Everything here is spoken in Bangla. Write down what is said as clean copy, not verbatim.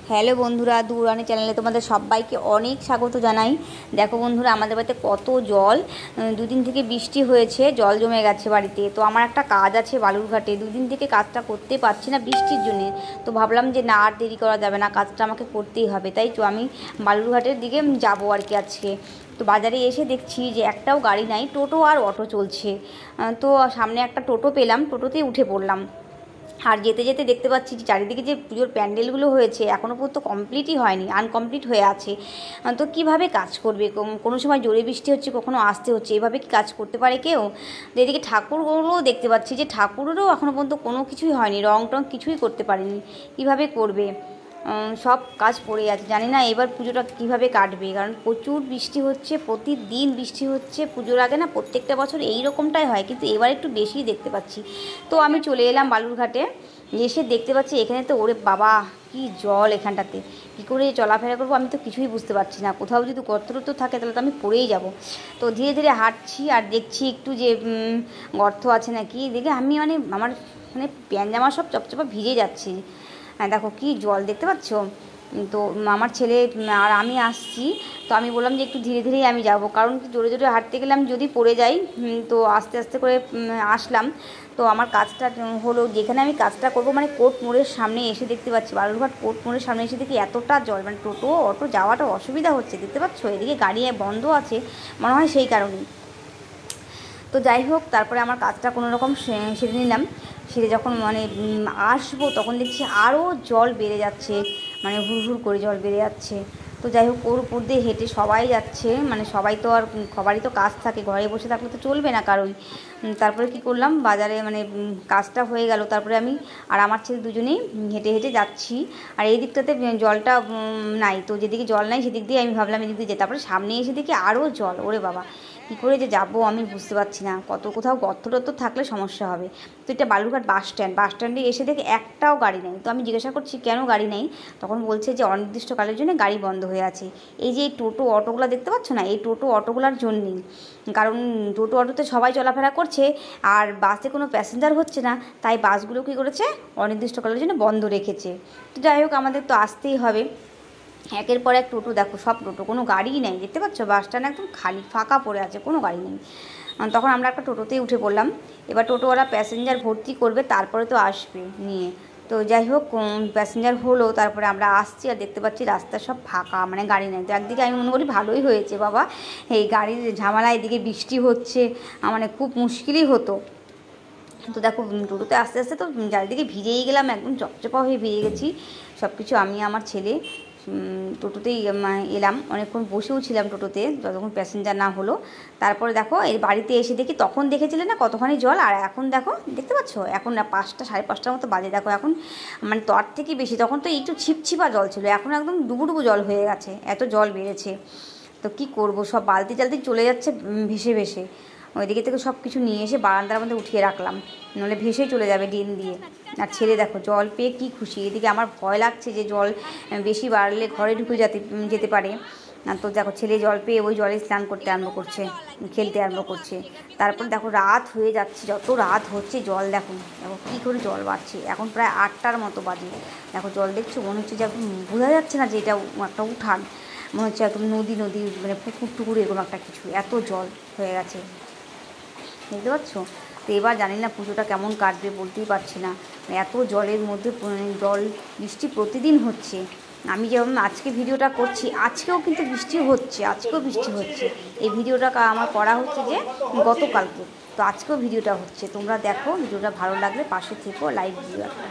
হ্যালো বন্ধুরা, দূরআনি চ্যানেলে তোমাদের সবাইকে অনেক স্বাগত জানাই। দেখো বন্ধুরা, আমাদের বাড়িতে কত জল। দুদিন থেকে বৃষ্টি হয়েছে, জল জমে গেছে বাড়িতে। তো আমার একটা কাজ আছে বালুরঘাটে, দুদিন থেকে কাজটা করতে পারছি না বৃষ্টির জন্যে। তো ভাবলাম যে না, আর দেরি করা যাবে না, কাজটা আমাকে করতেই হবে। তাই তো আমি বালুরঘাটের দিকে যাবো আর কি আজকে। তো বাজারে এসে দেখছি যে একটাও গাড়ি নাই, টোটো আর অটো চলছে। তো সামনে একটা টোটো পেলাম, টোটোতেই উঠে পড়লাম। আর যেতে যেতে দেখতে পাচ্ছি যে চারিদিকে যে পুজোর প্যান্ডেলগুলো হয়েছে এখনও পর্যন্ত কমপ্লিটই হয়নি, আনকমপ্লিট হয়ে আছে। তো কিভাবে কাজ করবে? কোনো সময় জোরে বৃষ্টি হচ্ছে, কখনো আসতে হচ্ছে, এভাবে কি কাজ করতে পারে কেউ? তো এদিকে ঠাকুরগুলোও দেখতে পাচ্ছি যে ঠাকুরেরও এখনও পর্যন্ত কোনো কিছুই হয়নি, রং টং কিছুই করতে পারেনি। কিভাবে করবে? সব কাজ পড়ে আছে, জানি না এবার পুজোটা কীভাবে কাটবে। কারণ প্রচুর বৃষ্টি হচ্ছে, প্রতিদিন বৃষ্টি হচ্ছে। পুজোর আগে না প্রত্যেকটা বছর এই রকমটাই হয়, কিন্তু এবার একটু বেশিই দেখতে পাচ্ছি। তো আমি চলে এলাম বালুরঘাটে, এসে দেখতে পাচ্ছি এখানে তো ওরে বাবা কি জল এখানটাতে। কী করে চলাফেরা করবো আমি তো কিছুই বুঝতে পারছি না। কোথাও যদি গর্ত থাকে তাহলে তো আমি পড়েই যাব। তো ধীরে ধীরে হাঁটছি আর দেখছি একটু যে গর্ত আছে নাকি। দেখে আমি আমার প্যান্ট জামা সব চপচপা ভিজে যাচ্ছি। হ্যাঁ দেখো কি জল দেখতে পাচ্ছ। তো আমার ছেলে আর আমি আসছি। তো আমি বললাম যে একটু ধীরে ধীরেই আমি যাব, কারণ জোরে জোরে হাঁটতে গেলে আমি যদি পড়ে যাই। তো আস্তে আস্তে করে আসলাম। তো আমার কাজটা হলো, যেখানে আমি কাজটা করব কোর্ট মোড়ের সামনে এসে দেখতে পাচ্ছি, বালুরঘাট কোর্ট মোড়ের সামনে এসে দেখি এতটা জল, টোটো অটো যাওয়াটা অসুবিধা হচ্ছে। দেখতে পাচ্ছ এদিকে গাড়ি বন্ধ আছে, মনে হয় সেই কারণেই। তো যাই হোক, তারপরে আমার কাজটা কোনো রকম সেরে নিলাম। সেরে যখন আসবো তখন দেখছি আরও জল বেড়ে যাচ্ছে, হুড় করে জল বেড়ে যাচ্ছে। তো যাই হোক, ওর উপর দিয়ে হেঁটে সবাই যাচ্ছে, সবাই তো আর সবারই তো কাজ থাকে, ঘরে বসে থাকলে তো চলবে না কারণ। তারপরে কি করলাম, বাজারে কাজটা হয়ে গেল, তারপরে আমি আর আমার ছেলে দুজনেই হেঁটে হেঁটে যাচ্ছি। আর এই দিকটাতে জলটা নাই, তো যেদিকে জল নাই সেদিক দিয়ে আমি ভাবলাম এদিক দিয়ে যেতে। তারপরে সামনে এসে দেখি আরও জল। ওরে বাবা, কী করে যে যাবো আমি বুঝতে পারছি না। কোথাও গর্ত টর্ত থাকলে সমস্যা হবে। তো এটা বালুরঘাট বাস স্ট্যান্ডে এসে দেখে একটাও গাড়ি নেই। তো আমি জিজ্ঞাসা করছি কেন গাড়ি নেই, তখন বলছে যে অনির্দিষ্টকালের জন্য গাড়ি বন্ধ হয়ে আছে। এই যে এই টোটো অটোগুলো দেখতে পাচ্ছ না, এই টোটো অটোগুলোর জন্যই। কারণ টোটো অটোতে সবাই চলাফেরা করছে আর বাসে কোনো প্যাসেঞ্জার হচ্ছে না, তাই বাসগুলো কী করেছে, অনির্দিষ্টকালের জন্য বন্ধ রেখেছে। তো যাই হোক, আমাদের তো আসতেই হবে। একের পর এক টোটো, দেখো সব টোটো, কোনো গাড়িই নেই। দেখতে পাচ্ছ বাস স্ট্যান্ড একদম খালি ফাঁকা পড়ে আছে, কোনো গাড়ি নেই। তখন আমরা একটা টোটোতেই উঠে পড়লাম। এবার টোটোওয়ালা প্যাসেঞ্জার ভর্তি করবে, তারপরে তো আসবে নিয়ে। তো যাই হোক, প্যাসেঞ্জার হলো, তারপরে আমরা আসছি আর দেখতে পাচ্ছি রাস্তা সব ফাঁকা, গাড়ি নেই। তো একদিকে আমি মনে করি ভালোই হয়েছে বাবা, এই গাড়ির ঝামেলা, এদিকে বৃষ্টি হচ্ছে, খুব মুশকিলই হতো। তো দেখো টোটোতে আস্তে আস্তে তো চারিদিকে ভিজেই গেলাম, একদম চপচপা হয়ে ভিজে গেছি সব কিছু। আমি আমার ছেলে টোটোতেই এলাম, অনেকক্ষণ বসেও ছিলাম টোটোতে যতক্ষণ প্যাসেঞ্জার না হলো। তারপরে দেখো এই বাড়িতে এসে দেখি, তখন দেখেছিলে না কতখানি জল, আর এখন দেখো, দেখতে পাচ্ছ এখন না 5টা 5:30টার মতো বাজে। দেখো এখন তার থেকে বেশি, তখন তো একটু ছিপছিপা জল ছিল, এখন একদম ডুবুডুবু জল হয়ে গেছে, এত জল বেড়েছে। তো কি করব, সব বালতি টালতি চলে যাচ্ছে ভেসে ভেসে। ওইদিকে থেকে সব কিছু নিয়ে এসে বারান্দার মধ্যে উঠিয়ে রাখলাম, নাহলে ভেসেই চলে যাবে ড্রেন দিয়ে। আর ছেলে দেখো জল পেয়ে কি খুশি। এদিকে আমার ভয় লাগছে যে জল বেশি বাড়লে ঘরে ঢুকে যেতে পারে। তো দেখো ছেলে জল পেয়ে ওই জলে স্নান করতে আরম্ভ করছে, খেলতে আরম্ভ করছে। তারপর দেখো রাত হয়ে যাচ্ছে, যত রাত হচ্ছে জল দেখো কী করে জল বাড়ছে। এখন প্রায় 8টার মতো বাজে। দেখো জল দেখছো, মনে হচ্ছে যে এখন বোঝা যাচ্ছে না যে এটা একটা উঠান, মনে হচ্ছে একদম নদী পুকুর টুকুর এরকম একটা কিছু, এত জল হয়ে গেছে, বুঝতে পারছো। তো এবার জানি না পুজোটা কেমন কাটবে, বলতেই পারছি না। এত জলের মধ্যে বৃষ্টি প্রতিদিন হচ্ছে। আমি যেমন আজকে ভিডিওটা করছি, আজকেও কিন্তু বৃষ্টি হচ্ছে, এই ভিডিওটা আমার করা হচ্ছে যে গতকালকে। তো আজকেও ভিডিওটা হচ্ছে, তোমরা দেখো, ভিডিওটা ভালো লাগলে পাশে থেকো, লাইক দিও একটা।